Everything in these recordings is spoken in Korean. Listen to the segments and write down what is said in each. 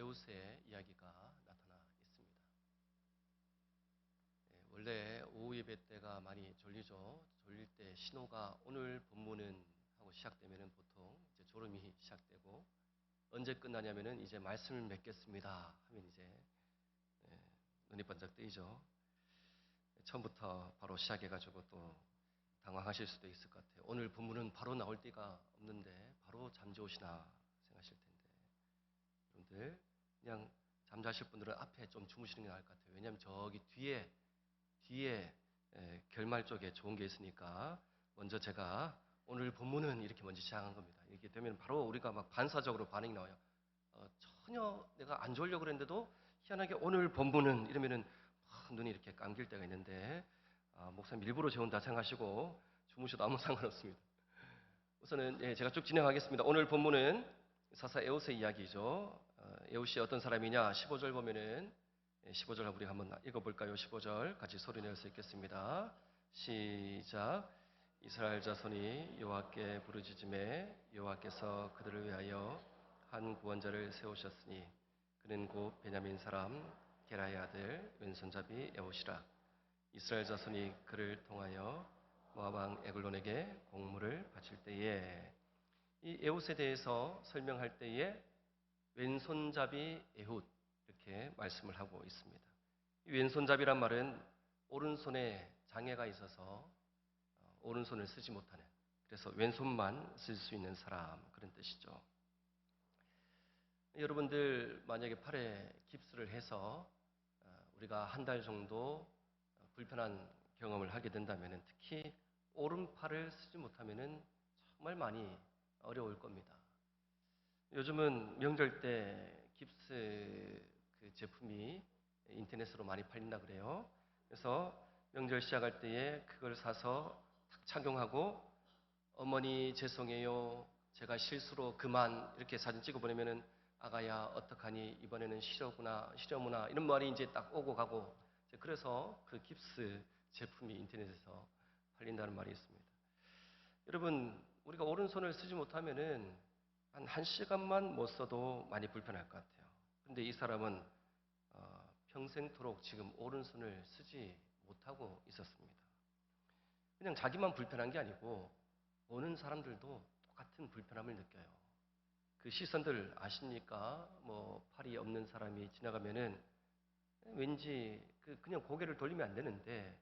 에우스의 이야기가 나타나 있습니다. 원래 오후 예배 때가 많이 졸리죠. 졸릴 때 신호가 오늘 본문은 하고 시작되면은 보통 이제 졸음이 시작되고 언제 끝나냐면은 이제 말씀을 맺겠습니다 하면 이제 눈이 번쩍 뜨이죠. 처음부터 바로 시작해가지고 또 당황하실 수도 있을 것 같아요. 오늘 본문은 바로 나올 때가 없는데 바로 잠재우시나 생각하실 텐데 여러분들 그냥 잠자실 분들은 앞에 좀 주무시는 게 나을 것 같아요. 왜냐하면 저기 뒤에 결말 쪽에 좋은 게 있으니까 먼저 제가 오늘 본문은 이렇게 먼저 시작한 겁니다. 이렇게 되면 바로 우리가 막 반사적으로 반응이 나와요. 전혀 내가 안 졸려고 그랬는데도 희한하게 오늘 본문은 이러면은 눈이 이렇게 감길 때가 있는데 목사님 일부러 재운다 생각하시고 주무셔도 아무 상관없습니다. 우선은 제가 쭉 진행하겠습니다. 오늘 본문은 사사 에우스의 이야기죠. 에우스이 어떤 사람이냐 15절 보면은 15절 우리 한번 읽어볼까요? 15절 같이 소리 내서 읽겠습니다. 시작. 이스라엘 자손이 여호와께 부르짖음에 여호와께서 그들을 위하여 한 구원자를 세우셨으니 그는 곧 베냐민 사람 게라의 아들 왼손잡이 에우시라. 이스라엘 자손이 그를 통하여 모압 왕 에글론에게 공물을 바칠 때에 이 에훗에 대해서 설명할 때에 왼손잡이 에훗 이렇게 말씀을 하고 있습니다. 이 왼손잡이란 말은 오른손에 장애가 있어서 오른손을 쓰지 못하는, 그래서 왼손만 쓸 수 있는 사람, 그런 뜻이죠. 여러분들 만약에 팔에 깁스를 해서 우리가 한 달 정도 불편한 경험을 하게 된다면 특히 오른팔을 쓰지 못하면 정말 많이 어려울 겁니다. 요즘은 명절 때 깁스 그 제품이 인터넷으로 많이 팔린다 그래요. 그래서 명절 시작할 때에 그걸 사서 탁 착용하고 어머니 죄송해요. 제가 실수로 그만 이렇게 사진 찍어 보내면은 아가야 어떡하니 이번에는 시려무나 이런 말이 이제 딱 오고 가고 그래서 그 깁스 제품이 인터넷에서 팔린다는 말이 있습니다. 여러분 우리가 오른손을 쓰지 못하면은 한 1시간만 못 써도 많이 불편할 것 같아요. 그런데 이 사람은 평생토록 지금 오른손을 쓰지 못하고 있었습니다. 그냥 자기만 불편한 게 아니고 보는 사람들도 똑같은 불편함을 느껴요. 그 시선들 아십니까? 뭐 팔이 없는 사람이 지나가면은 왠지 그냥 고개를 돌리면 안 되는데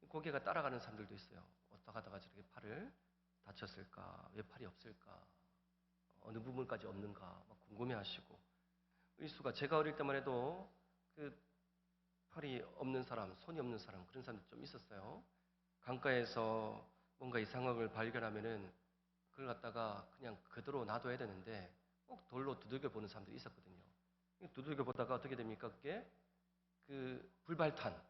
고개가 따라가는 사람들도 있어요. 어디다 가다가 저렇게 팔을 다쳤을까? 왜 팔이 없을까? 어느 부분까지 없는가? 막 궁금해하시고 일수가 제가 어릴 때만 해도 그 팔이 없는 사람, 손이 없는 사람 그런 사람도 좀 있었어요. 강가에서 뭔가 이상한 걸 발견하면은 그걸 갖다가 그냥 그대로 놔둬야 되는데 꼭 돌로 두들겨 보는 사람들이 있었거든요. 두들겨 보다가 어떻게 됩니까? 그게 그 불발탄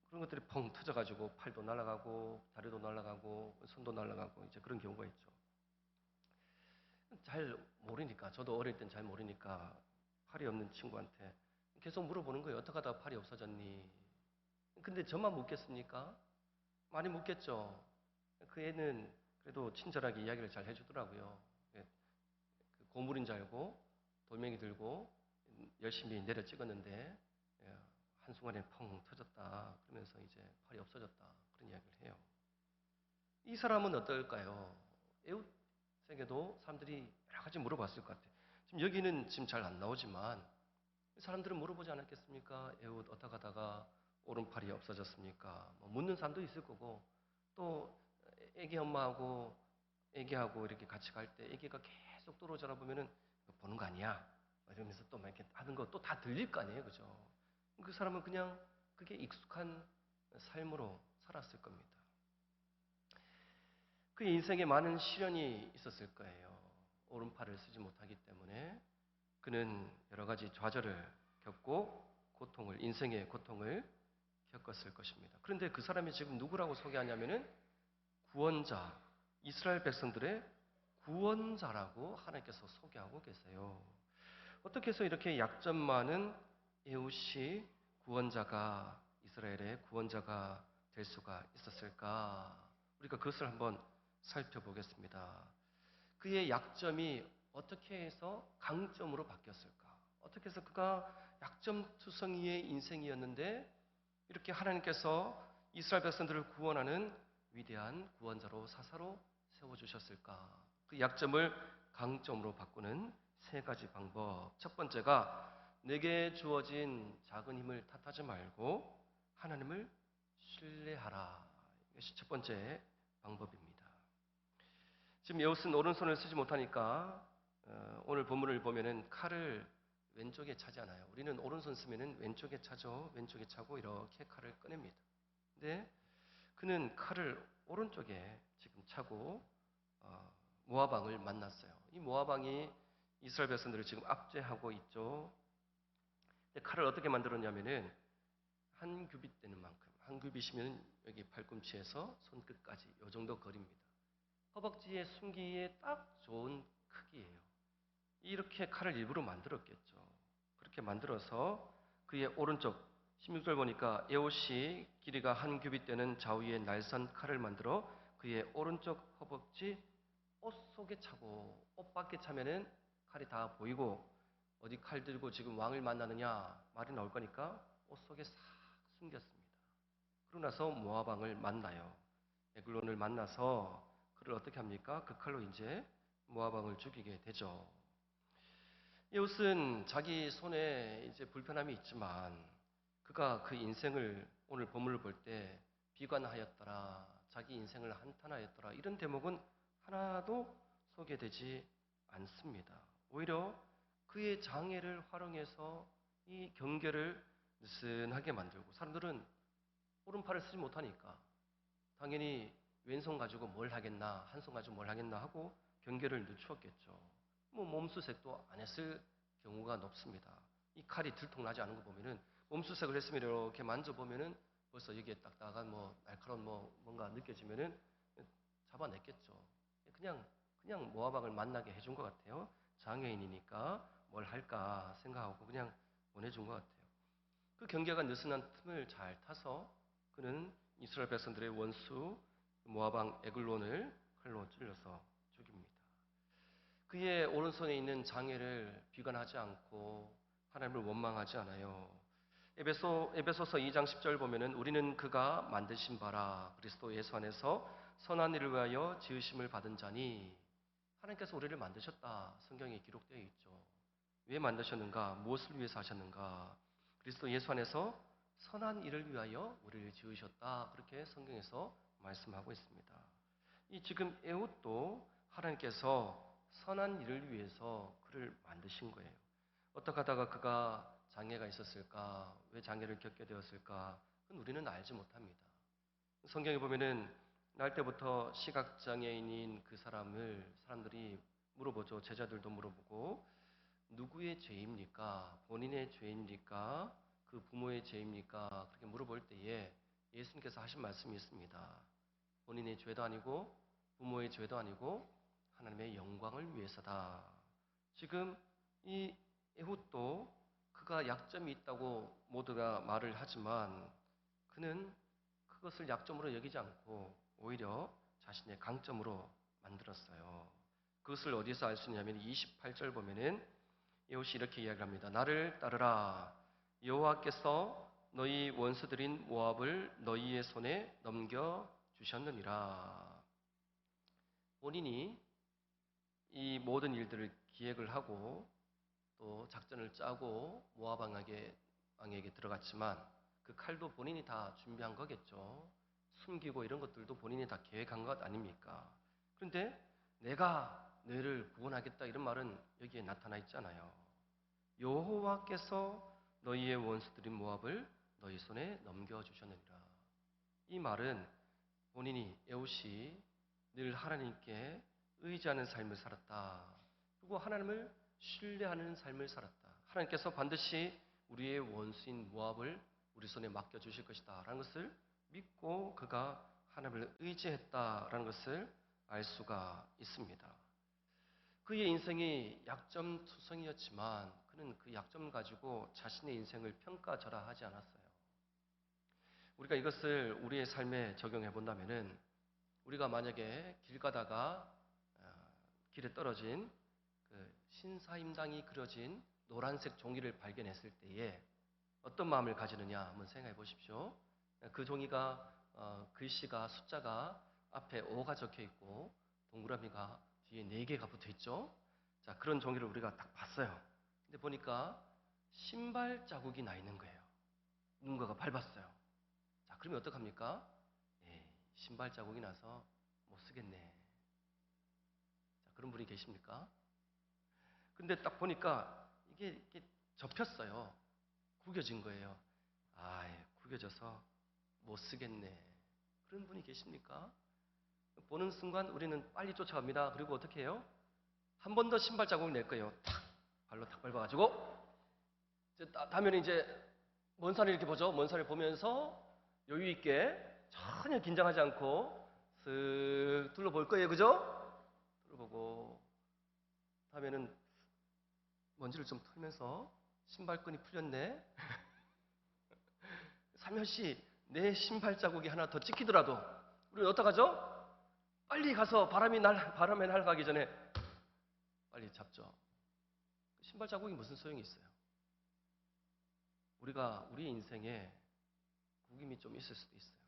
그런 것들이 펑 터져가지고 팔도 날아가고 다리도 날아가고 손도 날아가고 이제 그런 경우가 있죠. 잘 모르니까 저도 어릴 땐 잘 모르니까 팔이 없는 친구한테 계속 물어보는 거예요. 어떻게 하다가 팔이 없어졌니? 근데 저만 묻겠습니까? 많이 묻겠죠. 그 애는 그래도 친절하게 이야기를 잘 해주더라고요. 그 고물인 줄 알고 돌멩이 들고 열심히 내려 찍었는데 한순간에 펑 터졌다. 그러면서 이제 팔이 없어졌다. 그런 이야기를 해요. 이 사람은 어떨까요? 에웃에게도 사람들이 여러 가지 물어봤을 것 같아요. 지금 여기는 지금 잘 안 나오지만 사람들은 물어보지 않았겠습니까? 에웃 어떻게 하다가 오른팔이 없어졌습니까? 뭐 묻는 사람도 있을 거고 또 애기 엄마하고 애기하고 이렇게 같이 갈 때 애기가 계속 떨어져라 보면은 보는 거 아니야? 이러면서 또 막 이렇게 하는 거 또 다 들릴 거 아니에요, 그죠? 그 사람은 그냥 그게 익숙한 삶으로 살았을 겁니다. 그 인생에 많은 시련이 있었을 거예요. 오른팔을 쓰지 못하기 때문에 그는 여러 가지 좌절을 겪고 인생의 고통을 겪었을 것입니다. 그런데 그 사람이 지금 누구라고 소개하냐면은 구원자, 이스라엘 백성들의 구원자라고 하나님께서 소개하고 계세요. 어떻게 해서 이렇게 약점 많은 에훗이 구원자가, 이스라엘의 구원자가 될 수가 있었을까? 우리가 그것을 한번 살펴보겠습니다. 그의 약점이 어떻게 해서 강점으로 바뀌었을까? 어떻게 해서 그가 약점투성이의 인생이었는데 이렇게 하나님께서 이스라엘 백성들을 구원하는 위대한 구원자로 사사로 세워주셨을까? 그 약점을 강점으로 바꾸는 세 가지 방법. 첫 번째가 내게 주어진 작은 힘을 탓하지 말고 하나님을 신뢰하라. 이것이 첫 번째 방법입니다. 지금 에웃은 오른손을 쓰지 못하니까 오늘 본문을 보면은 칼을 왼쪽에 차지 않아요. 우리는 오른손 쓰면은 왼쪽에 차죠. 왼쪽에 차고 이렇게 칼을 꺼냅니다. 근데 그는 칼을 오른쪽에 지금 차고 모압 왕을 만났어요. 이 모압 왕이 이스라엘 백성들을 지금 압제하고 있죠. 근데 칼을 어떻게 만들었냐면은 한 규빗 되는 만큼, 한 규빗이면 여기 팔꿈치에서 손끝까지 이 정도 거리입니다. 허벅지에 숨기기에 딱 좋은 크기예요. 이렇게 칼을 일부러 만들었겠죠. 그렇게 만들어서 그의 오른쪽 16절 보니까 에옷이 길이가 한 규빗 되는 좌우의 날선 칼을 만들어 그의 오른쪽 허벅지 옷 속에 차고 옷 밖에 차면은 칼이 다 보이고 어디 칼 들고 지금 왕을 만나느냐 말이 나올 거니까 옷 속에 싹 숨겼습니다. 그러고 나서 모압 왕을 만나요. 에글론을 만나서 그를 어떻게 합니까? 그 칼로 이제 모압 왕을 죽이게 되죠. 에웃은 자기 손에 이제 불편함이 있지만 그가 그 인생을 오늘 본문을 볼 때 비관하였더라, 자기 인생을 한탄하였더라 이런 대목은 하나도 소개되지 않습니다. 오히려 그의 장애를 활용해서 이 경계를 느슨하게 만들고 사람들은 오른팔을 쓰지 못하니까 당연히 왼손 가지고 뭘 하겠나, 한 손 가지고 뭘 하겠나 하고 경계를 늦추었겠죠. 뭐 몸수색도 안 했을 경우가 높습니다. 이 칼이 들통나지 않은 거 보면은 몸수색을 했으면 이렇게 만져보면은 벌써 여기에 딱딱한 뭐 날카로운 뭐 뭔가 느껴지면은 잡아냈겠죠. 그냥 모아방을 만나게 해준 것 같아요. 장애인이니까 뭘 할까 생각하고 그냥 보내준 것 같아요. 그 경계가 느슨한 틈을 잘 타서 그는 이스라엘 백성들의 원수 모아방 에글론을 칼로 찔러서 죽입니다. 그의 오른손에 있는 장애를 비관하지 않고 하나님을 원망하지 않아요. 에베소서 2장 10절 보면은 우리는 그가 만드신 바라 그리스도 예수 안에서 선한 일을 위하여 지으심을 받은 자니 하나님께서 우리를 만드셨다. 성경에 기록되어 있죠. 왜 만드셨는가? 무엇을 위해서 하셨는가? 그리스도 예수 안에서 선한 일을 위하여 우리를 지으셨다. 그렇게 성경에서 말씀하고 있습니다. 이 지금 에훗도 하나님께서 선한 일을 위해서 그를 만드신 거예요. 어떻게 하다가 그가 장애가 있었을까? 왜 장애를 겪게 되었을까? 그건 우리는 알지 못합니다. 성경에 보면은 날 때부터 시각장애인인 그 사람들이 물어보죠. 제자들도 물어보고 누구의 죄입니까? 본인의 죄입니까? 그 부모의 죄입니까? 그렇게 물어볼 때에 예수님께서 하신 말씀이 있습니다. 본인의 죄도 아니고 부모의 죄도 아니고 하나님의 영광을 위해서다. 지금 이 에훗도 그가 약점이 있다고 모두가 말을 하지만 그는 그것을 약점으로 여기지 않고 오히려 자신의 강점으로 만들었어요. 그것을 어디서 알 수 있냐면 28절 보면은 에훗이 이렇게 이야기합니다. 나를 따르라. 여호와께서 너희 원수들인 모압을 너희의 손에 넘겨 주셨느니라. 본인이 이 모든 일들을 기획을 하고 또 작전을 짜고 모압 왕에게 들어갔지만 그 칼도 본인이 다 준비한 거겠죠. 숨기고 이런 것들도 본인이 다 계획한 것 아닙니까? 그런데 내가 너희를 구원하겠다 이런 말은 여기에 나타나 있잖아요. 여호와께서 너희의 원수들인 모압을 너희 손에 넘겨주셨느니라. 이 말은 본인이 에웃이 늘 하나님께 의지하는 삶을 살았다. 그리고 하나님을 신뢰하는 삶을 살았다. 하나님께서 반드시 우리의 원수인 모압을 우리 손에 맡겨주실 것이다. 라는 것을 믿고 그가 하나님을 의지했다라는 것을 알 수가 있습니다. 그의 인생이 약점투성이었지만 그는 그 약점 가지고 자신의 인생을 평가절하하지 않았어요. 우리가 이것을 우리의 삶에 적용해 본다면은 우리가 만약에 길 가다가 길에 떨어진 그 신사임당이 그려진 노란색 종이를 발견했을 때에 어떤 마음을 가지느냐 한번 생각해 보십시오. 그 종이가 글씨가 숫자가 앞에 5가 적혀 있고 동그라미가 뒤에 4개가 붙어 있죠. 자, 그런 종이를 우리가 딱 봤어요. 근데 보니까 신발 자국이 나 있는 거예요. 누군가가 밟았어요. 자, 그러면 어떡합니까? 신발 자국이 나서 못 쓰겠네. 자, 그런 분이 계십니까? 근데 딱 보니까 이게 접혔어요. 구겨진 거예요. 구겨져서 못 쓰겠네. 그런 분이 계십니까? 보는 순간 우리는 빨리 쫓아갑니다. 그리고 어떻게 해요? 한 번 더 신발 자국을 낼 거예요. 탁! 발로 탁 밟아가지고. 다음에는 이제 먼 산을 이렇게 보죠. 먼 산을 보면서 여유 있게 전혀 긴장하지 않고 슥 둘러볼 거예요. 그죠? 둘러보고 다음에는 먼지를 좀 털면서 신발끈이 풀렸네. 살며시 내 신발 자국이 하나 더 찍히더라도 우리는 어떡하죠? 빨리 가서 바람에 날아가기 전에 빨리 잡죠. 신발 자국이 무슨 소용이 있어요? 우리가 우리 인생에 구김이 좀 있을 수도 있어요.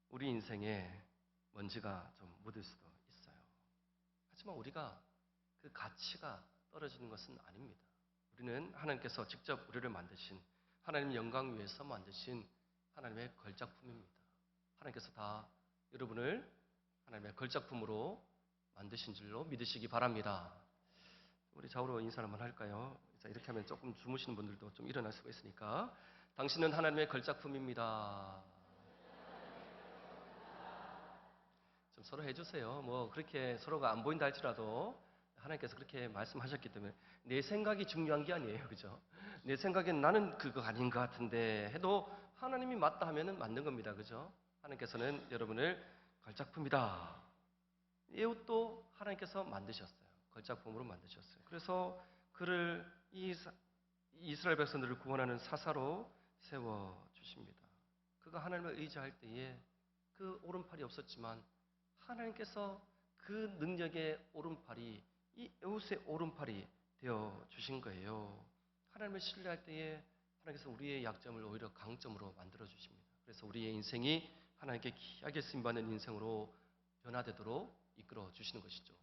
우리 인생에 먼지가 좀 묻을 수도 있어요. 하지만 우리가 그 가치가 떨어지는 것은 아닙니다. 우리는 하나님께서 직접 우리를 만드신 하나님 영광 위에서 만드신 하나님의 걸작품입니다. 하나님께서 다 여러분을 하나님의 걸작품으로 만드신 줄로 믿으시기 바랍니다. 우리 좌우로 인사 한번 할까요? 자, 이렇게 하면 조금 주무시는 분들도 좀 일어날 수가 있으니까. 당신은 하나님의 걸작품입니다. 좀 서로 해주세요. 뭐 그렇게 서로가 안 보인다 할지라도 하나님께서 그렇게 말씀하셨기 때문에 내 생각이 중요한 게 아니에요. 그죠? 내 생각엔 나는 그거 아닌 것 같은데 해도 하나님이 맞다 하면은 맞는 겁니다. 그죠? 하나님께서는 여러분을 걸작품이다. 이 옷도 하나님께서 만드셨어요. 걸작품으로 만드셨어요. 그래서 그를 이스라엘 백성들을 구원하는 사사로 세워 주십니다. 그가 하나님을 의지할 때에 그 오른팔이 없었지만 하나님께서 그 능력의 오른팔이 이 에웃의 오른팔이 되어 주신 거예요. 하나님을 신뢰할 때에 하나님께서 우리의 약점을 오히려 강점으로 만들어 주십니다. 그래서 우리의 인생이 하나님께 귀하게 쓰임받는 인생으로 변화되도록 이끌어 주시는 것이죠.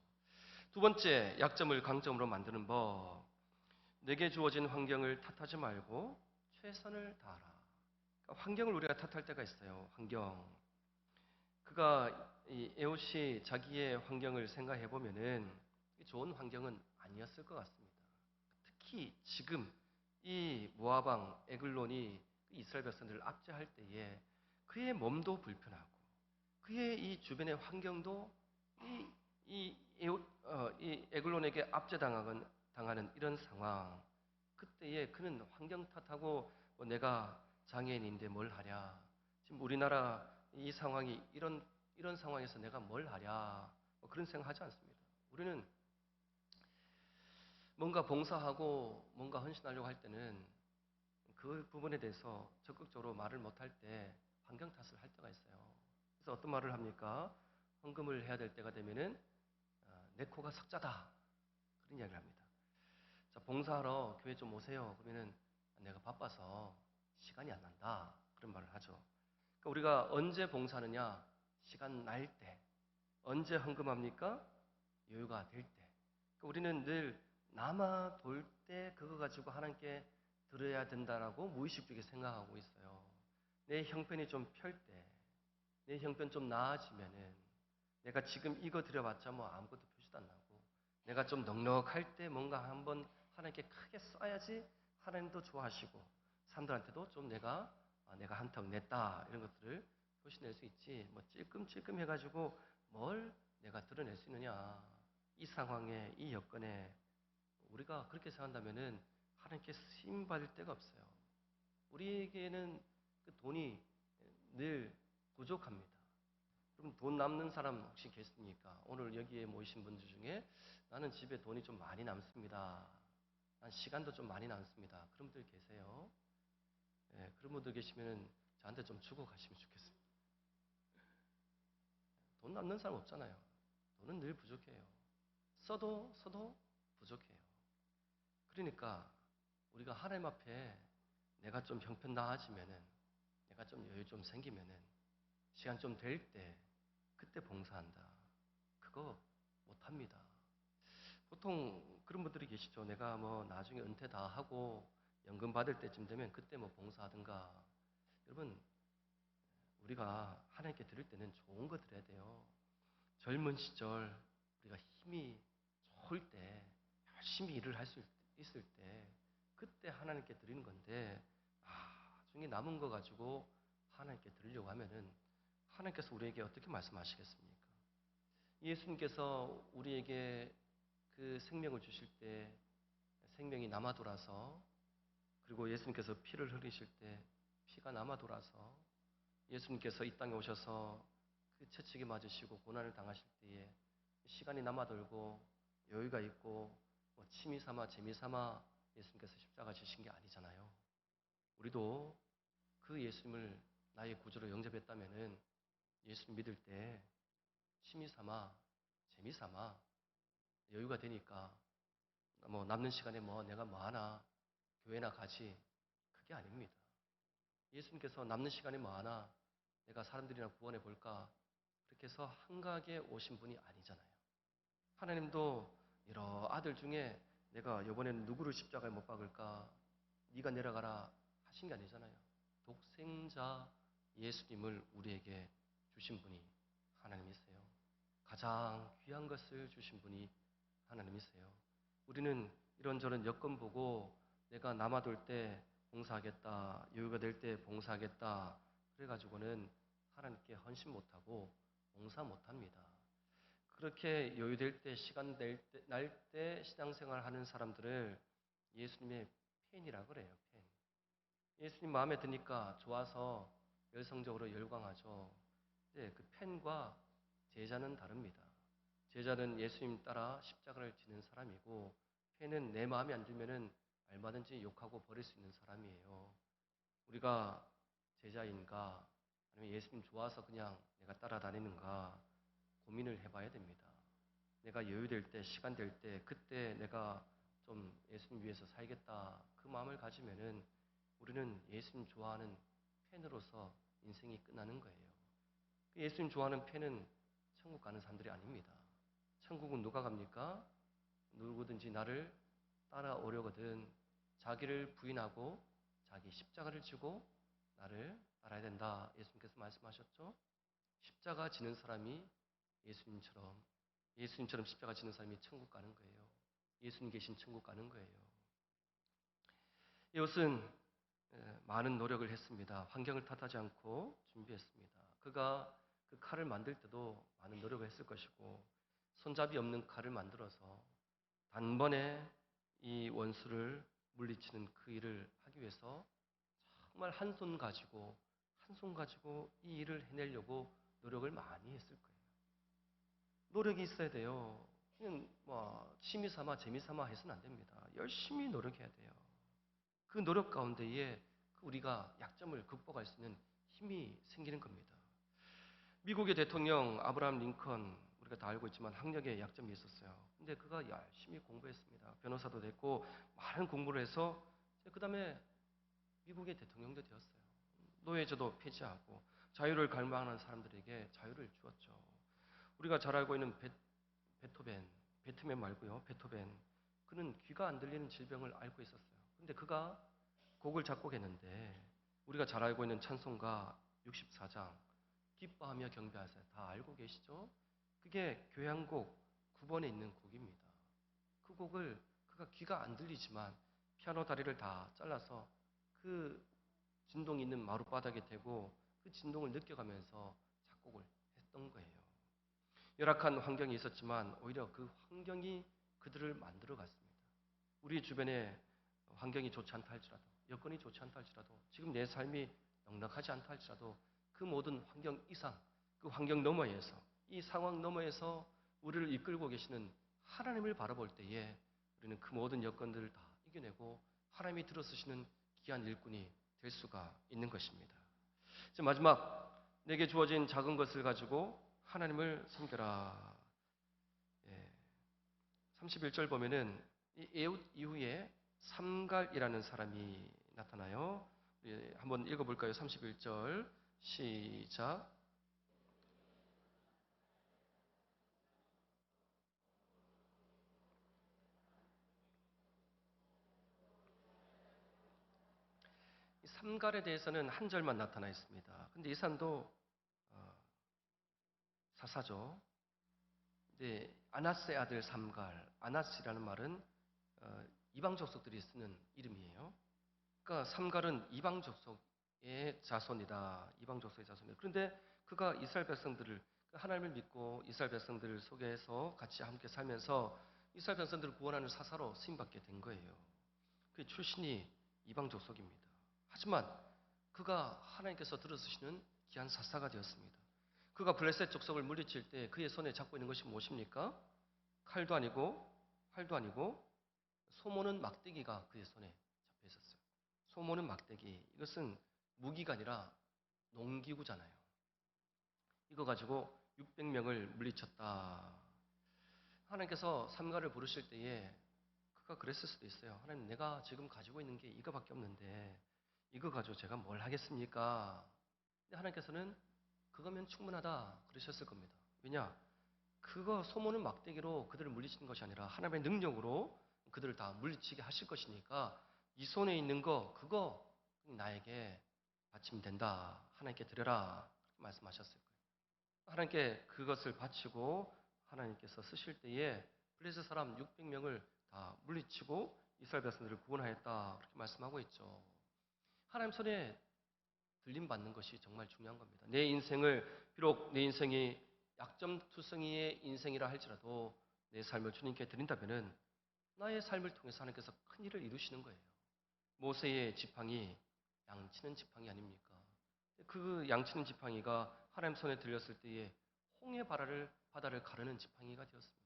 두 번째, 약점을 강점으로 만드는 법. 내게 주어진 환경을 탓하지 말고 최선을 다하라. 그러니까 환경을 우리가 탓할 때가 있어요. 환경. 이 에옷이 자기의 환경을 생각해 보면은 좋은 환경은 아니었을 것 같습니다. 특히 지금 이 모압 왕 에글론이 이스라엘 백성들을 압제할 때에 그의 몸도 불편하고 그의 이 주변의 환경도 이 에글론에게 압제당하는 이런 상황. 그때에 그는 환경 탓하고 내가 장애인인데 뭘 하랴. 지금 우리나라 이 상황이 이런 상황에서 내가 뭘 하랴. 그런 생각하지 않습니다. 우리는 뭔가 봉사하고 뭔가 헌신하려고 할 때는 그 부분에 대해서 적극적으로 말을 못할 때 환경 탓을 할 때가 있어요. 그래서 어떤 말을 합니까? 헌금을 해야 될 때가 되면은 내 코가 석자다. 그런 이야기를 합니다. 자, 봉사하러 교회 좀 오세요. 그러면은 내가 바빠서 시간이 안 난다. 그런 말을 하죠. 그러니까 우리가 언제 봉사하느냐? 시간 날 때. 언제 헌금합니까? 여유가 될 때. 그러니까 우리는 늘 남아 돌 때 그거 가지고 하나님께 드려야 된다라고 무의식적으로 생각하고 있어요. 내 형편이 좀 펼 때, 내 형편 좀 나아지면은 내가 지금 이거 드려봤자 뭐 아무것도 표시도 안 나고 내가 좀 넉넉할 때 뭔가 한번 하나님께 크게 써야지 하나님도 좋아하시고 사람들한테도 좀 내가 한턱 냈다 이런 것들을 표시낼 수 있지 뭐 찔끔찔끔 해가지고 뭘 내가 드러낼 수 있느냐 이 상황에 이 여건에 우리가 그렇게 생각한다면은 하나님께 쓰임 받을 데가 없어요. 우리에게는 그 돈이 늘 부족합니다. 여러분 돈 남는 사람 혹시 계십니까? 오늘 여기에 모이신 분들 중에 나는 집에 돈이 좀 많이 남습니다. 난 시간도 좀 많이 남습니다. 그런 분들 계세요. 네, 그런 분들 계시면 저한테 좀 주고 가시면 좋겠습니다. 돈 남는 사람 없잖아요. 돈은 늘 부족해요. 써도 부족해요. 그러니까 우리가 하나님 앞에 내가 좀 형편 나아지면은, 내가 좀 여유 좀 생기면은, 시간 좀 될 때 그때 봉사한다. 그거 못합니다. 보통 그런 분들이 계시죠. 내가 뭐 나중에 은퇴 다 하고 연금 받을 때쯤 되면 그때 뭐 봉사하든가. 여러분, 우리가 하나님께 드릴 때는 좋은 거 드려야 돼요. 젊은 시절 우리가 힘이 좋을 때, 열심히 일을 할 수 있을 때 그때 하나님께 드리는 건데, 나중에 남은 거 가지고 하나님께 드리려고 하면은 하나님께서 우리에게 어떻게 말씀하시겠습니까? 예수님께서 우리에게 그 생명을 주실 때 생명이 남아 돌아서, 그리고 예수님께서 피를 흘리실 때 피가 남아 돌아서, 예수님께서 이 땅에 오셔서 그 채찍에 맞으시고 고난을 당하실 때에 시간이 남아 돌고 여유가 있고 뭐 취미 삼아 재미 삼아 예수님께서 십자가 지신 게 아니잖아요. 우리도 그 예수님을 나의 구주로 영접했다면은 예수님 믿을 때 취미 삼아 재미 삼아 여유가 되니까 뭐 남는 시간에 뭐 내가 뭐 하나 교회나 가지, 그게 아닙니다. 예수님께서 남는 시간에 뭐 하나 내가 사람들이나 구원해 볼까, 그렇게 해서 한가하게 오신 분이 아니잖아요. 하나님도 여러 아들 중에 내가 이번에는 누구를 십자가에 못 박을까, 네가 내려가라 하신 게 아니잖아요. 독생자 예수님을 우리에게 주신 분이 하나님이세요. 가장 귀한 것을 주신 분이 하나님이세요. 우리는 이런저런 여건 보고 내가 남아돌 때 봉사하겠다, 여유가 될 때 봉사하겠다, 그래가지고는 하나님께 헌신 못하고 봉사 못합니다. 그렇게 여유될 때, 시간 날 때 신앙생활 하는 사람들을 예수님의 팬이라 그래요, 팬. 예수님 마음에 드니까 좋아서 열성적으로 열광하죠. 근데 그 팬과 제자는 다릅니다. 제자는 예수님 따라 십자가를 지는 사람이고, 팬은 내 마음에 안 들면은 얼마든지 욕하고 버릴 수 있는 사람이에요. 우리가 제자인가, 아니면 예수님 좋아서 그냥 내가 따라다니는가 고민을 해봐야 됩니다. 내가 여유될 때, 시간 될 때, 그때 내가 좀 예수님 위해서 살겠다, 그 마음을 가지면은 우리는 예수님 좋아하는 팬으로서 인생이 끝나는 거예요. 예수님 좋아하는 팬은 천국 가는 사람들이 아닙니다. 천국은 누가 갑니까? 누구든지 나를 따라오려거든 자기를 부인하고 자기 십자가를 지고 나를 따라야 된다. 예수님께서 말씀하셨죠? 십자가 지는 사람이 예수님처럼 십자가 지는 사람이 천국 가는 거예요. 예수님 계신 천국 가는 거예요. 이것은 많은 노력을 했습니다. 환경을 탓하지 않고 준비했습니다. 그가 그 칼을 만들 때도 많은 노력을 했을 것이고, 손잡이 없는 칼을 만들어서 단번에 이 원수를 물리치는 그 일을 하기 위해서 정말 한 손 가지고 이 일을 해내려고 노력을 많이 했을 거예요. 노력이 있어야 돼요. 그냥 뭐 취미 삼아 재미 삼아 해서는 안 됩니다. 열심히 노력해야 돼요. 그 노력 가운데에 우리가 약점을 극복할 수 있는 힘이 생기는 겁니다. 미국의 대통령 아브라함 링컨, 우리가 다 알고 있지만 학력에 약점이 있었어요. 근데 그가 열심히 공부했습니다. 변호사도 됐고 많은 공부를 해서 그 다음에 미국의 대통령도 되었어요. 노예제도 폐지하고 자유를 갈망하는 사람들에게 자유를 주었죠. 우리가 잘 알고 있는 배트맨 말고요. 베토벤. 그는 귀가 안 들리는 질병을 앓고 있었어요. 근데 그가 곡을 작곡했는데, 우리가 잘 알고 있는 찬송가 64장 기뻐하며 경배하세요. 다 알고 계시죠? 그게 교향곡 9번에 있는 곡입니다. 그 곡을 그가 귀가 안 들리지만 피아노 다리를 다 잘라서 그 진동이 있는 마룻바닥에 대고 그 진동을 느껴가면서 작곡을 했던 거예요. 열악한 환경이 있었지만 오히려 그 환경이 그들을 만들어 갔습니다. 우리 주변에 환경이 좋지 않다 할지라도, 여건이 좋지 않다 할지라도, 지금 내 삶이 넉넉하지 않다 할지라도 그 모든 환경 이상, 그 환경 너머에서, 이 상황 너머에서 우리를 이끌고 계시는 하나님을 바라볼 때에 우리는 그 모든 여건들을 다 이겨내고 하나님이 들어서시는 귀한 일꾼이 될 수가 있는 것입니다. 이제 마지막, 내게 주어진 작은 것을 가지고 하나님을 섬겨라. 예. 31절 보면은 이 에웃 이후에 삼갈이라는 사람이 나타나요. 한번 읽어볼까요? 31절 시작. 이 삼갈에 대해서는 한 절만 나타나 있습니다. 근데 이 사람도 어, 사사죠. 이제 아나스의 아들 삼갈, 아나스라는 말은 이방 족속들이 쓰는 이름이에요. 그러니까 삼갈은 이방 족속의 자손이다. 이방 족속의 자손이다. 그런데 그가 이스라엘 백성들을 하나님을 믿고 이스라엘 백성들을 속에서 같이 함께 살면서 이스라엘 백성들을 구원하는 사사로 쓰임받게 된 거예요. 그 출신이 이방 족속입니다. 하지만 그가 하나님께서 들어주시는 귀한 사사가 되었습니다. 그가 블레셋 족속을 물리칠 때 그의 손에 잡고 있는 것이 무엇입니까? 칼도 아니고 활도 아니고 소모는 막대기가 그의 손에 잡혀 있었어요. 소모는 막대기. 이것은 무기가 아니라 농기구잖아요. 이거 가지고 600명을 물리쳤다. 하나님께서 삼가를 부르실 때에 그가 그랬을 수도 있어요. 하나님, 내가 지금 가지고 있는 게 이거밖에 없는데 이거 가지고 제가 뭘 하겠습니까? 근데 하나님께서는 그거면 충분하다 그러셨을 겁니다. 왜냐? 그거 소모는 막대기로 그들을 물리치는 것이 아니라 하나님의 능력으로 그들을 다 물리치게 하실 것이니까 이 손에 있는 거 그거 나에게 바치면 된다. 하나님께 드려라. 그렇게 말씀하셨을 거예요. 하나님께 그것을 바치고 하나님께서 쓰실 때에 블레셋 사람 600명을 다 물리치고 이스라엘 백성들을 구원하였다. 그렇게 말씀하고 있죠. 하나님 손에 들림 받는 것이 정말 중요한 겁니다. 내 인생을 비록 내 인생이 약점투성이의 인생이라 할지라도 내 삶을 주님께 드린다면은 나의 삶을 통해서 하나님께서 큰 일을 이루시는 거예요. 모세의 지팡이 양치는 지팡이 아닙니까? 그 양치는 지팡이가 하나님 손에 들렸을 때에 홍해 바다를 가르는 지팡이가 되었습니다.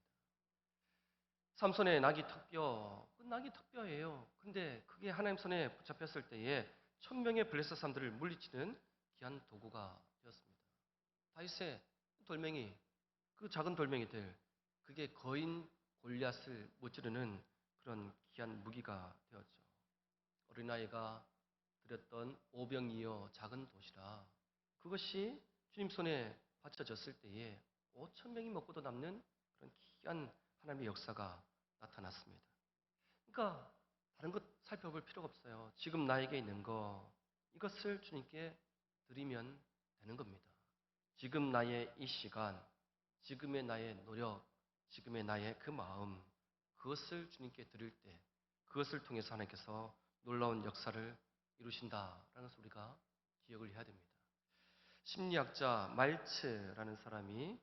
삼손의 낙이 턱뼈, 그 낙이 턱뼈예요. 근데 그게 하나님 손에 붙잡혔을 때에 1000명의 블레셋 사람들을 물리치는 귀한 도구가 되었습니다. 다윗의 돌멩이, 그 작은 돌멩이들, 그게 거인 골리앗을 무찌르는 그런 귀한 무기가 되었죠. 어린아이가 드렸던 오병이어 작은 도시라 그것이 주님 손에 바쳐졌을 때에 5,000명이 먹고도 남는 그런 귀한 하나님의 역사가 나타났습니다. 그러니까 다른 것 살펴볼 필요가 없어요. 지금 나에게 있는 거 이것을 주님께 드리면 되는 겁니다. 지금 나의 이 시간, 지금의 나의 노력, 지금의 나의 그 마음 그것을 주님께 드릴 때 그것을 통해서 하나님께서 놀라운 역사를 이루신다라는 것을 우리가 기억을 해야 됩니다. 심리학자 말츠라는 사람이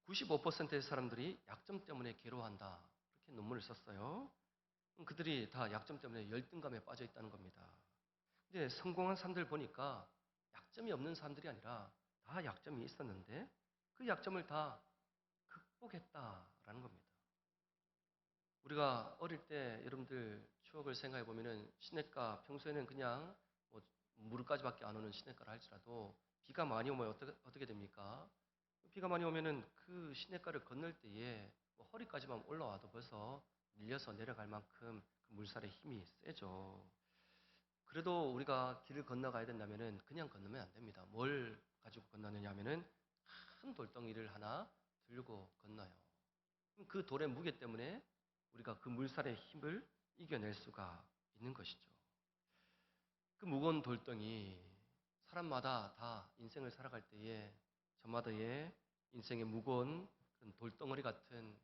95%의 사람들이 약점 때문에 괴로워한다. 그렇게 논문을 썼어요. 그들이 다 약점 때문에 열등감에 빠져 있다는 겁니다. 근데 성공한 사람들 보니까 약점이 없는 사람들이 아니라 다 약점이 있었는데 그 약점을 다 극복했다라는 겁니다. 우리가 어릴 때 여러분들 추억을 생각해 보면은 시냇가 평소에는 그냥 뭐 무릎까지밖에 안 오는 시냇가를 할지라도 비가 많이 오면 어떻게 됩니까? 비가 많이 오면은 그 시냇가를 건널 때에 뭐 허리까지만 올라와도 벌써 밀려서 내려갈 만큼 그 물살의 힘이 세죠. 그래도 우리가 길을 건너가야 된다면은 그냥 건너면 안 됩니다. 뭘 가지고 건너느냐 하면은 큰 돌덩이를 하나 들고 건너요. 그 돌의 무게 때문에 우리가 그 물살의 힘을 이겨낼 수가 있는 것이죠. 그 무거운 돌덩이, 사람마다 다 인생을 살아갈 때에 저마다의 인생의 무거운 그런 돌덩어리 같은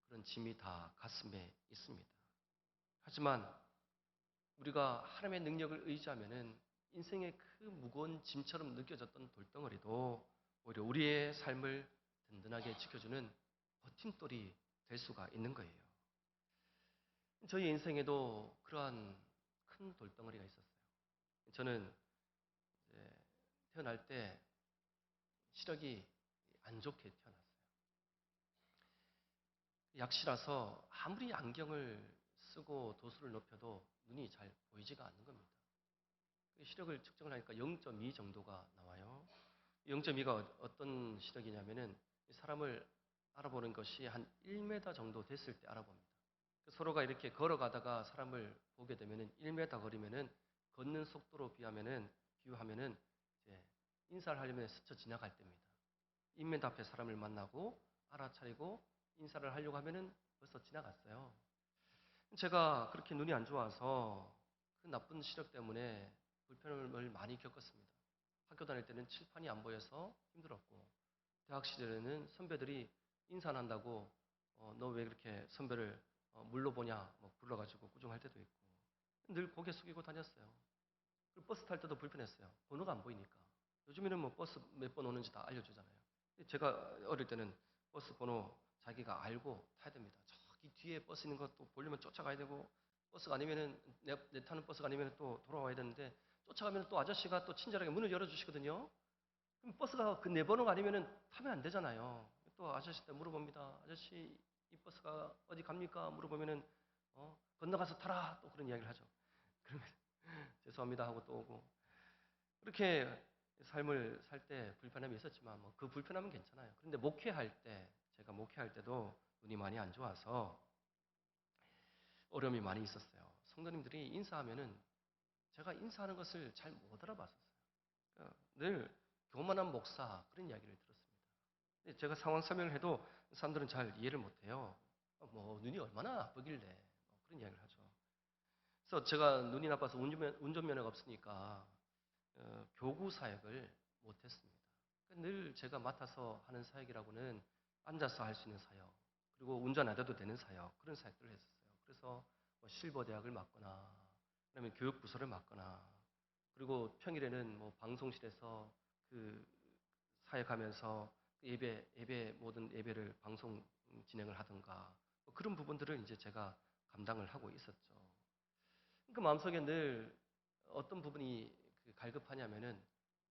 그런 짐이 다 가슴에 있습니다. 하지만 우리가 하나님의 능력을 의지하면은 인생의 그 무거운 짐처럼 느껴졌던 돌덩어리도 오히려 우리의 삶을 든든하게 지켜주는 버팀돌이 될 수가 있는 거예요. 저희 인생에도 그러한 큰 돌덩어리가 있었어요. 저는 이제 태어날 때 시력이 안 좋게 태어났어요. 약시라서 아무리 안경을 쓰고 도수를 높여도 눈이 잘 보이지가 않는 겁니다. 시력을 측정을 하니까 0.2 정도가 나와요. 0.2가 어떤 시력이냐면은 사람을 알아보는 것이 한 1m 정도 됐을 때 알아봅니다. 서로가 이렇게 걸어가다가 사람을 보게 되면은 1m 거리면은 걷는 속도로 비유하면은 이제 인사를 하려면 스쳐 지나갈 때입니다. 인면 앞에 사람을 만나고 알아차리고 인사를 하려고 하면은 벌써 지나갔어요. 제가 그렇게 눈이 안 좋아서 그 나쁜 시력 때문에 불편을 많이 겪었습니다. 학교 다닐 때는 칠판이 안 보여서 힘들었고, 대학 시절에는 선배들이 인사 안 한다고 너 왜 그렇게 선배를 물로 보냐 뭐 불러가지고 꾸중할 때도 있고, 늘 고개 숙이고 다녔어요. 그리고 버스 탈 때도 불편했어요. 번호가 안 보이니까. 요즘에는 뭐 버스 몇 번 오는지 다 알려주잖아요. 제가 어릴 때는 버스 번호 자기가 알고 타야 됩니다. 저기 뒤에 버스 있는 것도 보려면 쫓아가야 되고, 버스가 아니면은 내 타는 버스가 아니면 또 돌아와야 되는데, 쫓아가면 또 아저씨가 또 친절하게 문을 열어주시거든요. 그럼 버스가 그 내 번호가 아니면은 타면 안 되잖아요. 또 아저씨한테 물어봅니다. 아저씨 이 버스가 어디 갑니까? 물어보면은 건너가서 타라 또 그런 이야기를 하죠. 그러면 죄송합니다 하고 또 오고, 그렇게 삶을 살 때 불편함이 있었지만 뭐 그 불편함은 괜찮아요. 그런데 제가 목회할 때도 눈이 많이 안 좋아서 어려움이 많이 있었어요. 성도님들이 인사하면은 제가 인사하는 것을 잘 못 알아봤었어요. 그러니까 늘 교만한 목사 그런 이야기를 들었습니다. 근데 제가 상황 설명을 해도 사람들은 잘 이해를 못해요. 뭐 눈이 얼마나 나쁘길래 뭐 그런 이야기를 하죠. 그래서 제가 눈이 나빠서 운전면허가 없으니까 교구 사역을 못했습니다. 늘 제가 맡아서 하는 사역이라고는 앉아서 할 수 있는 사역, 그리고 운전 안 해도 되는 사역, 그런 사역들을 했었어요. 그래서 뭐 실버 대학을 맡거나, 그다음에 교육부서를 맡거나, 그리고 평일에는 뭐 방송실에서 그 사역하면서 예배 모든 예배를 방송 진행을 하든가, 뭐 그런 부분들을 이제 제가 감당을 하고 있었죠. 그 마음속에 늘 어떤 부분이 갈급하냐면은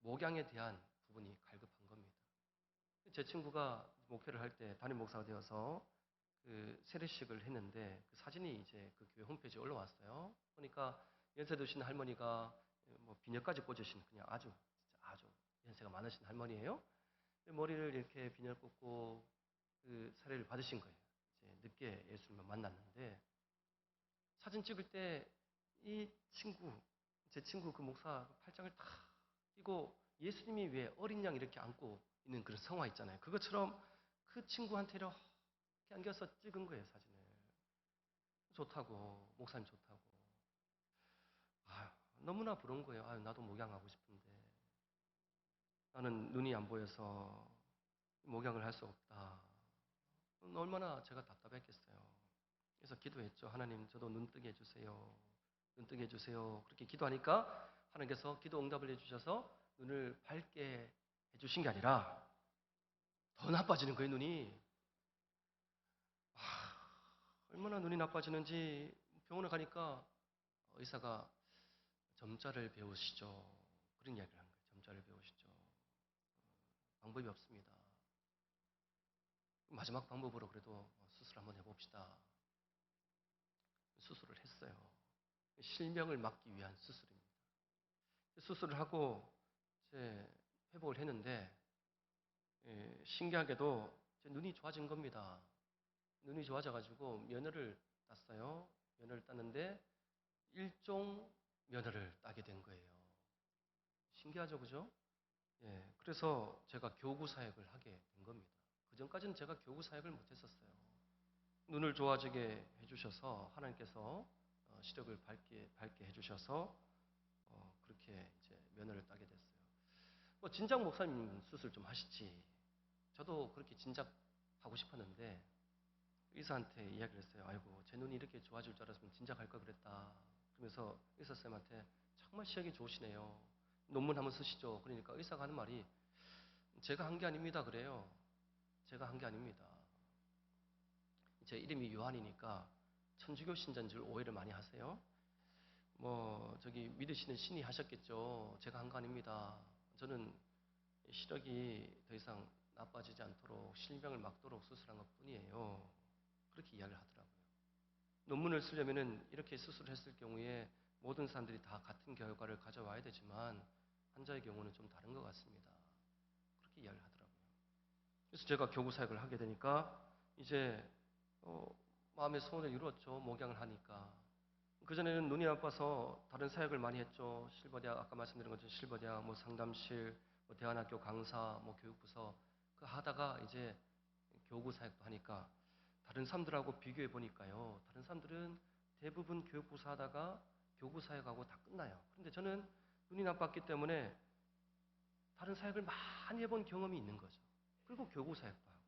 목양에 대한 부분이 갈급한 겁니다. 제 친구가 목회를 할 때 담임 목사가 되어서 그 세례식을 했는데 그 사진이 이제 그 교회 홈페이지에 올라왔어요. 보니까 연세 드신 할머니가 뭐 비녀까지 꽂으신 그냥 아주 연세가 많으신 할머니예요. 머리를 이렇게 비녀를 꽂고 그 사례를 받으신 거예요. 이제 늦게 예수님을 만났는데 사진 찍을 때 이 제 친구 그 목사 팔짱을 탁 끼고 예수님이 왜 어린 양 이렇게 안고 있는 그런 성화 있잖아요. 그것처럼 그 친구한테 이렇게 안겨서 찍은 거예요, 사진을. 좋다고, 목사님 좋다고. 너무나 부러운 거예요. 나도 목양하고 싶은데. 나는 눈이 안 보여서 목양을 할 수 없다. 얼마나 제가 답답했겠어요. 그래서 기도했죠. 하나님, 저도 눈뜨게 해주세요. 눈뜨게 해주세요. 그렇게 기도하니까 하나님께서 기도 응답을 해주셔서 눈을 밝게 해주신 게 아니라 더 나빠지는 거예요, 눈이. 얼마나 눈이 나빠지는지 병원에 가니까 의사가 점자를 배우시죠. 그런 이야기를 한 거예요. 점자를 배우시죠. 방법이 없습니다. 마지막 방법으로 그래도 수술 한번 해봅시다. 수술을 했어요. 실명을 막기 위한 수술입니다. 수술을 하고 이제 회복을 했는데 신기하게도 제 눈이 좋아진 겁니다. 눈이 좋아져가지고 면허를 땄어요. 면허를 땄는데 일종 면허를 따게 된 거예요. 신기하죠, 그죠? 예, 그래서 제가 교구 사역을 하게 된 겁니다. 그 전까지는 제가 교구 사역을 못했었어요. 눈을 좋아지게 해주셔서 하나님께서 시력을 밝게 해주셔서 그렇게 이제 면허를 따게 됐어요. 뭐 진작 목사님 수술 좀 하시지. 저도 그렇게 진작 하고 싶었는데 의사한테 이야기를 했어요. 아이고 제 눈이 이렇게 좋아질 줄 알았으면 진작 할 걸 그랬다. 그러면서 의사 쌤한테 정말 시력이 좋으시네요. 논문 한번 쓰시죠. 그러니까 의사가 하는 말이 제가 한 게 아닙니다. 그래요. 제가 한 게 아닙니다. 제 이름이 요한이니까 천주교 신자인 줄 오해를 많이 하세요. 뭐 저기 믿으시는 신이 하셨겠죠. 제가 한 거 아닙니다. 저는 시력이 더 이상 나빠지지 않도록 실명을 막도록 수술한 것 뿐이에요. 그렇게 이야기를 하더라고요. 논문을 쓰려면은 이렇게 수술을 했을 경우에 모든 사람들이 다 같은 결과를 가져와야 되지만 환자의 경우는 좀 다른 것 같습니다. 그렇게 이야기를 하더라고요. 그래서 제가 교구 사역을 하게 되니까 이제 마음의 소원을 이루었죠. 목양을 하니까. 그전에는 눈이 나빠서 다른 사역을 많이 했죠. 실버대학, 아까 말씀드린 것처럼 실버대학, 뭐 상담실, 뭐 대안학교 강사, 뭐 교육부서 그 하다가 이제 교구 사역도 하니까 다른 사람들하고 비교해 보니까요. 다른 사람들은 대부분 교육부서 하다가 교구 사역하고 다 끝나요. 그런데 저는 눈이 나빴기 때문에 다른 사역을 많이 해본 경험이 있는 거죠. 그리고 교구 사역도 하고.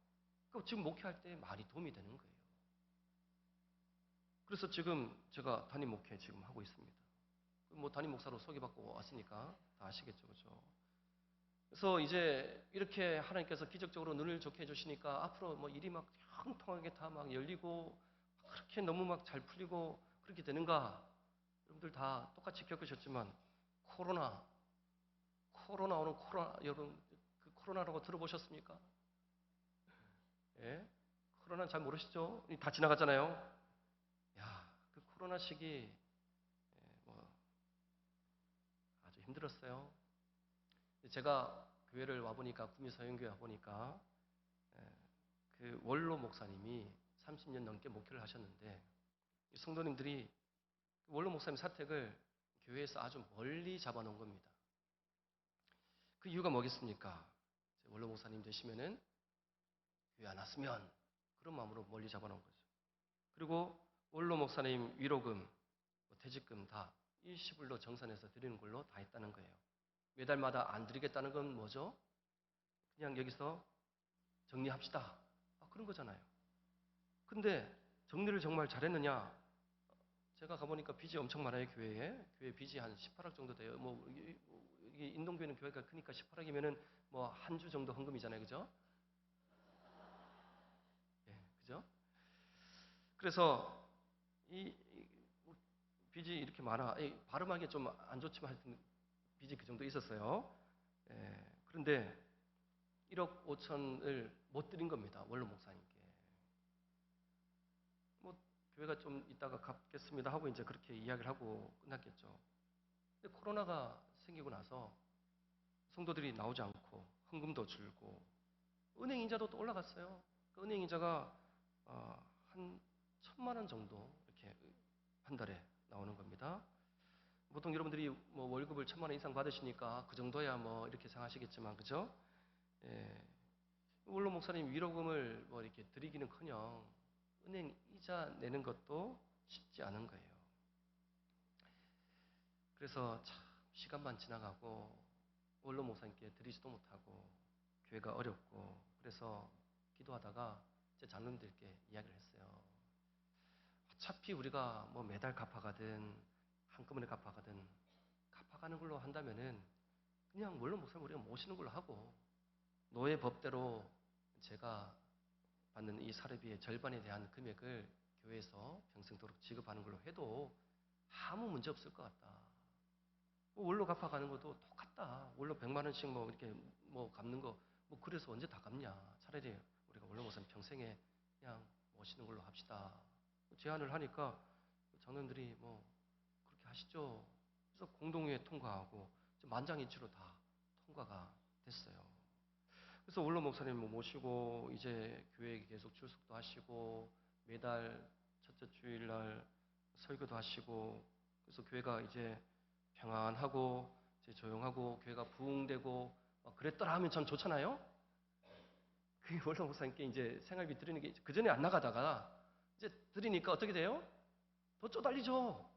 그러니까 지금 목회할 때 많이 도움이 되는 거예요. 그래서 지금 제가 담임 목회 지금 하고 있습니다. 뭐 담임 목사로 소개받고 왔으니까 다 아시겠죠, 그렇죠? 그래서 이제 이렇게 하나님께서 기적적으로 눈을 좋게 해주시니까 앞으로 뭐 일이 막 형통하게 다 막 열리고 그렇게 너무 막 잘 풀리고 그렇게 되는가? 여러분들 다 똑같이 겪으셨지만 코로나 오는 코로나 여러분 그 코로나라고 들어보셨습니까? 예? 코로나 잘 모르시죠? 다 지나갔잖아요. 야, 그 코로나 시기 뭐 아주 힘들었어요. 제가 교회를 와보니까 구미서영교회 와보니까 그 원로 목사님이 30년 넘게 목회를 하셨는데 성도님들이 원로 목사님 사택을 교회에서 아주 멀리 잡아놓은 겁니다. 그 이유가 뭐겠습니까? 원로 목사님 되시면은 교회 안 왔으면 그런 마음으로 멀리 잡아놓은 거죠. 그리고 원로 목사님 위로금, 퇴직금 다 일시불로 정산해서 드리는 걸로 다 했다는 거예요. 매달마다 안 드리겠다는 건 뭐죠? 그냥 여기서 정리합시다. 그런 거잖아요. 근데 정리를 정말 잘했느냐? 제가 가보니까 빚이 엄청 많아요, 교회에. 교회 빚이 한 18억 정도 돼요. 이게 인동교회는 교회가 크니까 18억이면은 뭐 한 주 정도 헌금이잖아요, 그죠? 예, 그죠? 그래서 뭐 빚이 이렇게 많아. 발음하기 좀 안 좋지만 하여튼 빚이 그 정도 있었어요. 그런데 1억 5천을 못 드린 겁니다, 원로 목사님께. 뭐 교회가 좀 이따가 갚겠습니다 하고 이제 그렇게 이야기를 하고 끝났겠죠. 근데 코로나가 생기고 나서 성도들이 나오지 않고 헌금도 줄고 은행 이자도 또 올라갔어요. 그 은행 이자가 한 1,000만 원 정도 이렇게 한 달에 나오는 겁니다. 보통 여러분들이 뭐 월급을 1,000만 원 이상 받으시니까 그 정도야 뭐 이렇게 생각하시겠지만 그죠? 예. 원로 목사님 위로금을 뭐 이렇게 드리기는커녕 은행 이자 내는 것도 쉽지 않은 거예요. 그래서 참 시간만 지나가고 원로 목사님께 드리지도 못하고 교회가 어렵고 그래서 기도하다가 제 장로님들께 이야기를 했어요. 어차피 우리가 뭐 매달 갚아가든 한꺼번에 갚아가든 갚아가는 걸로 한다면은 그냥 원로 목사님 우리가 모시는 걸로 하고 노예 법대로 제가 받는 이 사례비의 절반에 대한 금액을 교회에서 평생도록 지급하는 걸로 해도 아무 문제 없을 것 같다. 원로 갚아가는 것도 똑같다. 원로 100만 원씩 뭐 이렇게 뭐 갚는 거 뭐 그래서 언제 다 갚냐. 차라리 우리가 원로 목사님 평생에 그냥 모시는 걸로 합시다. 제안을 하니까 장로님들이 뭐 그렇게 하시죠. 그래서 공동회의 통과하고 만장일치로 다 통과가 됐어요. 그래서 원로 목사님 모시고 이제 교회에 계속 출석도 하시고 매달 첫째 주일날 설교도 하시고 그래서 교회가 이제 평안하고 이제 조용하고 교회가 부흥되고 그랬더라 하면 참 좋잖아요. 그 원로 목사님께 이제 생활비 드리는 게 그 전에 안 나가다가 이제 드리니까 어떻게 돼요? 더 쪼달리죠.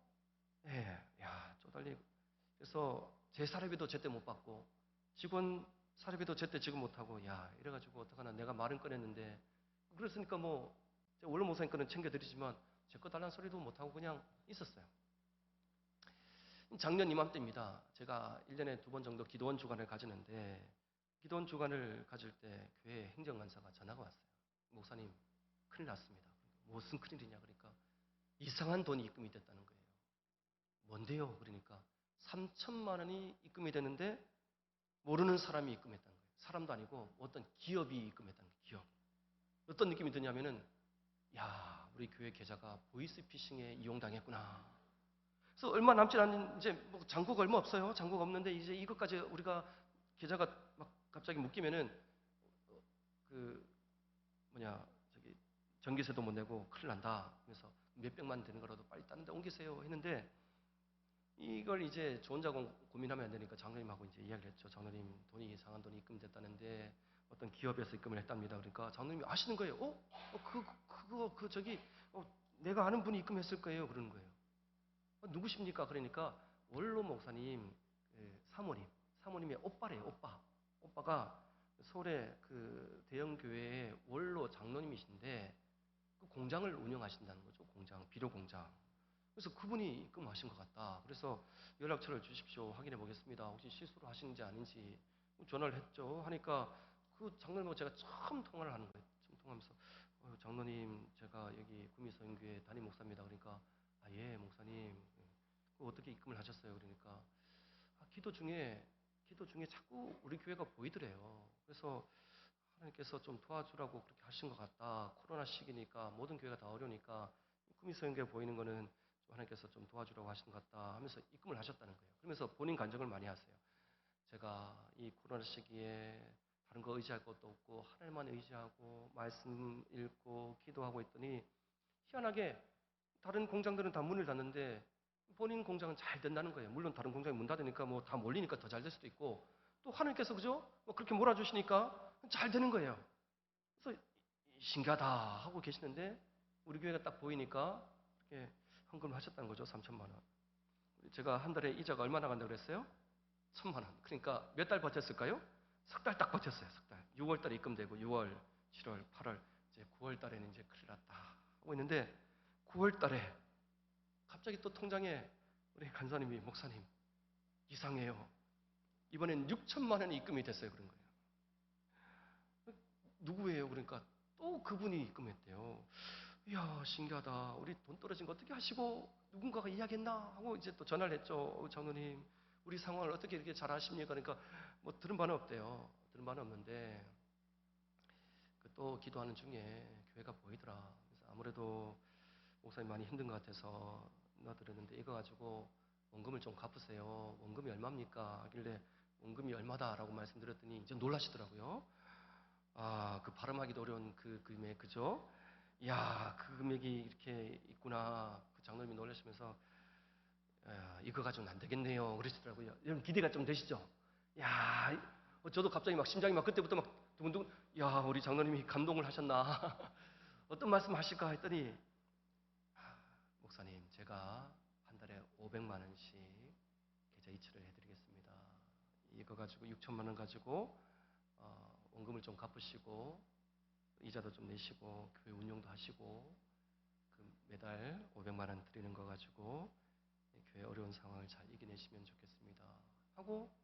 예, 야 쪼달리고 그래서 제 사례비도 제때 못 받고 직원 사례비도 제때 지급 못하고 야 이래가지고 어떡하나 내가 말은 꺼냈는데 그랬으니까 뭐 원로 목사님 거는 챙겨드리지만 제 거 달라는 소리도 못하고 그냥 있었어요. 작년 이맘때입니다. 제가 1년에 2번 정도 기도원 주간을 가지는데 기도원 주간을 가질 때 교회 행정관사가 전화가 왔어요. 목사님 큰일 났습니다. 무슨 큰일이냐 그러니까 이상한 돈이 입금이 됐다는 거예요. 뭔데요? 그러니까 3천만 원이 입금이 되는데 모르는 사람이 입금했다는 거예요. 사람도 아니고 어떤 기업이 입금했다는 거예요. 기업. 어떤 느낌이 드냐면은 야 우리 교회 계좌가 보이스피싱에 이용당했구나. 그래서 얼마 남지 않은 이제 뭐 잔고가 얼마 없어요. 잔고가 없는데 이제 이것까지 우리가 계좌가 막 갑자기 묶이면은 그 뭐냐 저기 전기세도 못 내고 큰일 난다. 그래서 몇백만 되는 거라도 빨리 다른 데 옮기세요 했는데 이걸 이제 저 혼자 고민하면 안 되니까 장로님하고 이제 이야기를 했죠. 장로님 돈이 이상한 돈이 입금됐다는데 어떤 기업에서 입금을 했답니다. 그러니까 장로님이 아시는 거예요. 내가 아는 분이 입금했을 거예요. 그러는 거예요. 누구십니까? 그러니까 원로 목사님 사모님의 오빠래요. 오빠가 서울의 그 대형 교회의 원로 장로님이신데 그 공장을 운영하신다는 거죠. 비료 공장. 그래서 그분이 입금하신 것 같다. 그래서 연락처를 주십시오. 확인해 보겠습니다. 혹시 실수로 하시는지 아닌지 전화를 했죠. 하니까 그 장로님하고 제가 처음 통화를 하는 거예요. 처음 통화하면서 장로님 제가 여기 구미서인교회 담임 목사입니다. 그러니까 예 목사님 그 어떻게 입금을 하셨어요? 그러니까 기도 중에 자꾸 우리 교회가 보이더래요. 그래서 하나님께서 좀 도와주라고 그렇게 하신 것 같다. 코로나 시기니까 모든 교회가 다 어려우니까 구미서인교회 보이는 거는 하나님께서 좀 도와주라고 하신 것 같다 하면서 입금을 하셨다는 거예요. 그러면서 본인 간증을 많이 하세요. 제가 이 코로나 시기에 다른 거 의지할 것도 없고 하나님만 의지하고 말씀 읽고 기도하고 있더니 희한하게 다른 공장들은 다 문을 닫는데 본인 공장은 잘 된다는 거예요. 물론 다른 공장이 문 닫으니까 뭐 다 몰리니까 더 잘 될 수도 있고 또 하나님께서 그죠? 뭐 그렇게 몰아주시니까 잘 되는 거예요. 그래서 신기하다 하고 계시는데 우리 교회가 딱 보이니까 이렇게 헌금을 하셨다는 거죠. 3천만 원. 제가 한 달에 이자가 얼마나 간다고 그랬어요? 1,000만 원. 그러니까 몇 달 버텼을까요? 석 달 딱 버텼어요. 석 달. 6월 달에 입금되고 6월, 7월, 8월 이제 9월 달에는 이제 큰일 났다 하고 있는데 9월 달에 갑자기 또 통장에 우리 간사님이 목사님 이상해요. 이번엔 6천만 원이 입금이 됐어요. 그런 거예요. 누구예요? 그러니까 또 그분이 입금했대요. 이야 신기하다. 우리 돈 떨어진 거 어떻게 하시고 누군가가 이야기했나 하고 이제 또 전화를 했죠. 장로님 우리 상황을 어떻게 이렇게 잘 아십니까? 그러니까 뭐 들은 바는 없대요. 들은 바는 없는데 또 기도하는 중에 교회가 보이더라. 그래서 아무래도 목사님 많이 힘든 것 같아서 나들었는데 이거 가지고 원금을 좀 갚으세요. 원금이 얼마입니까? 하길래 원금이 얼마다라고 말씀드렸더니 이제 놀라시더라고요. 그 발음하기도 어려운 그 금액, 그죠? 야, 그 금액이 이렇게 있구나. 그 장로님이 놀라시면서, 이거 가지고는 안 되겠네요. 그러시더라고요. 여러분, 기대가 좀 되시죠? 야, 저도 갑자기 막 심장이 막 그때부터 막 두근두근, 야, 우리 장로님이 감동을 하셨나. 어떤 말씀 하실까 했더니, 목사님, 제가 한 달에 500만 원씩 계좌 이체를 해드리겠습니다. 이거 가지고 6천만 원 가지고 원금을 좀 갚으시고 이자도 좀 내시고 교회 운영도 하시고 그 매달 500만 원 드리는 거 가지고 교회 어려운 상황을 잘 이겨내시면 좋겠습니다. 하고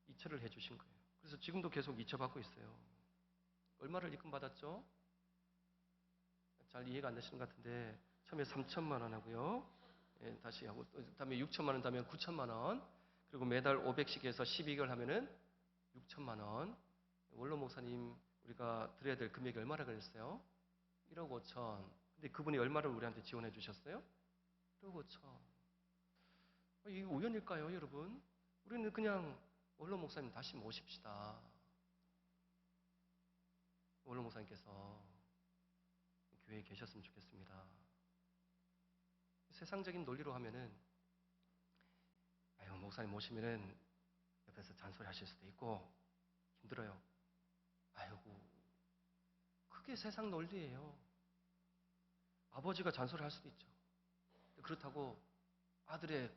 이체를 해주신 거예요. 그래서 지금도 계속 이체 받고 있어요. 얼마를 입금 받았죠? 잘 이해가 안 되시는 것 같은데 처음에 3천만 원 하고요. 다시 하고 다음에 6천만 원 다음에 9천만 원 그리고 매달 500씩 해서 12개월 하면은 6천만 원. 원로 목사님 우리가 드려야 될 금액이 얼마라 그랬어요? 1억 5천. 근데 그분이 얼마를 우리한테 지원해 주셨어요? 1억 5천. 이게 우연일까요, 여러분? 우리는 그냥 원로 목사님 다시 모십시다. 원로 목사님께서 교회에 계셨으면 좋겠습니다. 세상적인 논리로 하면은 목사님 모시면은 옆에서 잔소리 하실 수도 있고 힘들어요. 그게 세상 논리예요. 아버지가 잔소리 할 수도 있죠. 그렇다고 아들의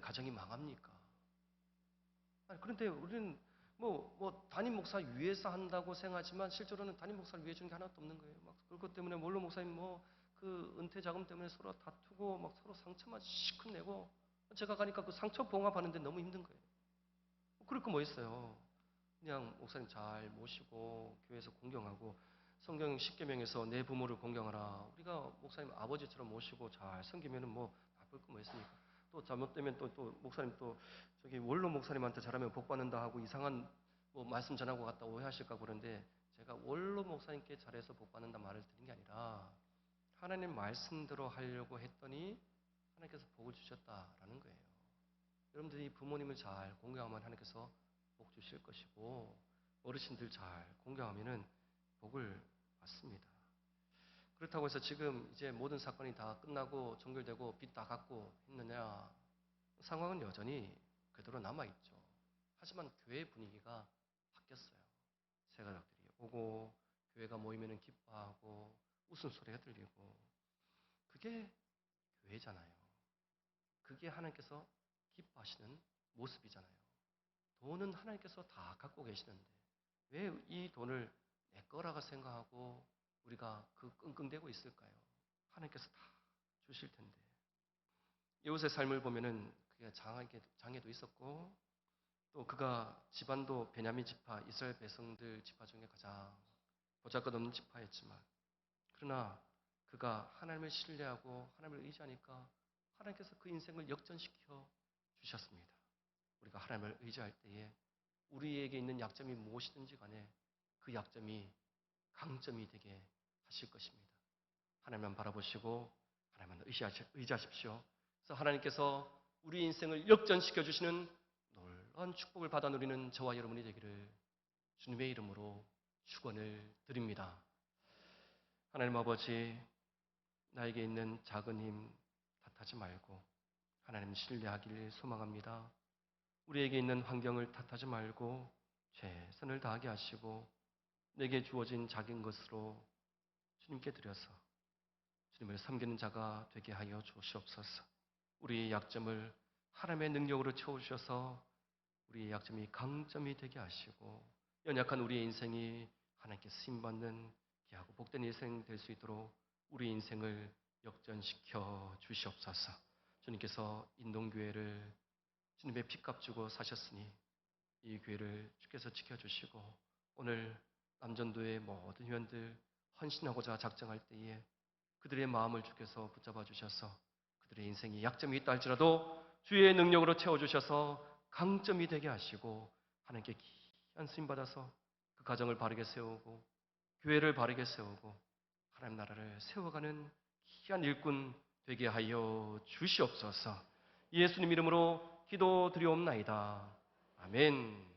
가정이 망합니까? 그런데 우리는 담임 목사 위해서 한다고 생각하지만 실제로는 담임 목사를 위해 주는 게 하나도 없는 거예요. 막 그것 때문에 원로 목사님 그 은퇴 자금 때문에 서로 다투고 막 서로 상처만 실컷 내고 제가 가니까 그 상처 봉합하는데 너무 힘든 거예요. 그럴 거 뭐 있어요. 그냥 목사님 잘 모시고 교회에서 공경하고 성경 10계명에서 내 부모를 공경하라. 우리가 목사님 아버지처럼 모시고 잘 섬기면은 뭐 나쁠 거 뭐 있습니까? 또 잘못되면 또 목사님 또 저기 원로 목사님한테 잘하면 복 받는다 하고 이상한 뭐 말씀 전하고 갔다 오해하실까 그런데 제가 원로 목사님께 잘해서 복 받는다 말을 드린 게 아니라 하나님 말씀대로 하려고 했더니 하나님께서 복을 주셨다라는 거예요. 여러분들이 부모님을 잘 공경하면 하나님께서 복 주실 것이고 어르신들 잘 공경하면은 복을 받습니다. 그렇다고 해서 지금 이제 모든 사건이 다 끝나고 종결되고 빚 다 갚고 했느냐? 상황은 여전히 그대로 남아있죠. 하지만 교회 분위기가 바뀌었어요. 새 가족들이 오고 교회가 모이면 기뻐하고 웃음소리가 들리고 그게 교회잖아요. 그게 하나님께서 기뻐하시는 모습이잖아요. 돈은 하나님께서 다 갖고 계시는데 왜 이 돈을 내 거라고 생각하고 우리가 그 끙끙대고 있을까요? 하나님께서 다 주실 텐데. 이웃의 삶을 보면은 그게 장애도 있었고 또 그가 집안도 베냐민 지파, 이스라엘 백성들 지파 중에 가장 보잘것없는 지파였지만 그러나 그가 하나님을 신뢰하고 하나님을 의지하니까 하나님께서 그 인생을 역전시켜 주셨습니다. 우리가 하나님을 의지할 때에 우리에게 있는 약점이 무엇이든지 간에 그 약점이 강점이 되게 하실 것입니다. 하나님만 바라보시고 하나님만 의지하십시오. 그래서 하나님께서 우리 인생을 역전시켜 주시는 놀라운 축복을 받아 누리는 저와 여러분이 되기를 주님의 이름으로 축원을 드립니다. 하나님 아버지, 나에게 있는 작은 힘 탓하지 말고 하나님 신뢰하기를 소망합니다. 우리에게 있는 환경을 탓하지 말고 최선을 다하게 하시고 내게 주어진 작은 것으로 주님께 드려서 주님을 섬기는 자가 되게 하여 주시옵소서. 우리의 약점을 하나님의 능력으로 채워주셔서 우리의 약점이 강점이 되게 하시고 연약한 우리의 인생이 하나님께 쓰임받는 귀하고 복된 인생 될 수 있도록 우리 인생을 역전시켜 주시옵소서. 주님께서 인동교회를 주님의 피값 주고 사셨으니 이 교회를 주께서 지켜주시고 오늘 남전도의 모든 회원들 헌신하고자 작정할 때에 그들의 마음을 주께서 붙잡아 주셔서 그들의 인생이 약점이 있다 할지라도 주의 능력으로 채워주셔서 강점이 되게 하시고 하나님께 귀한 쓰임 받아서 그 가정을 바르게 세우고 교회를 바르게 세우고 하나님 나라를 세워가는 귀한 일꾼 되게 하여 주시옵소서. 예수님 이름으로 기도드리옵나이다. 아멘.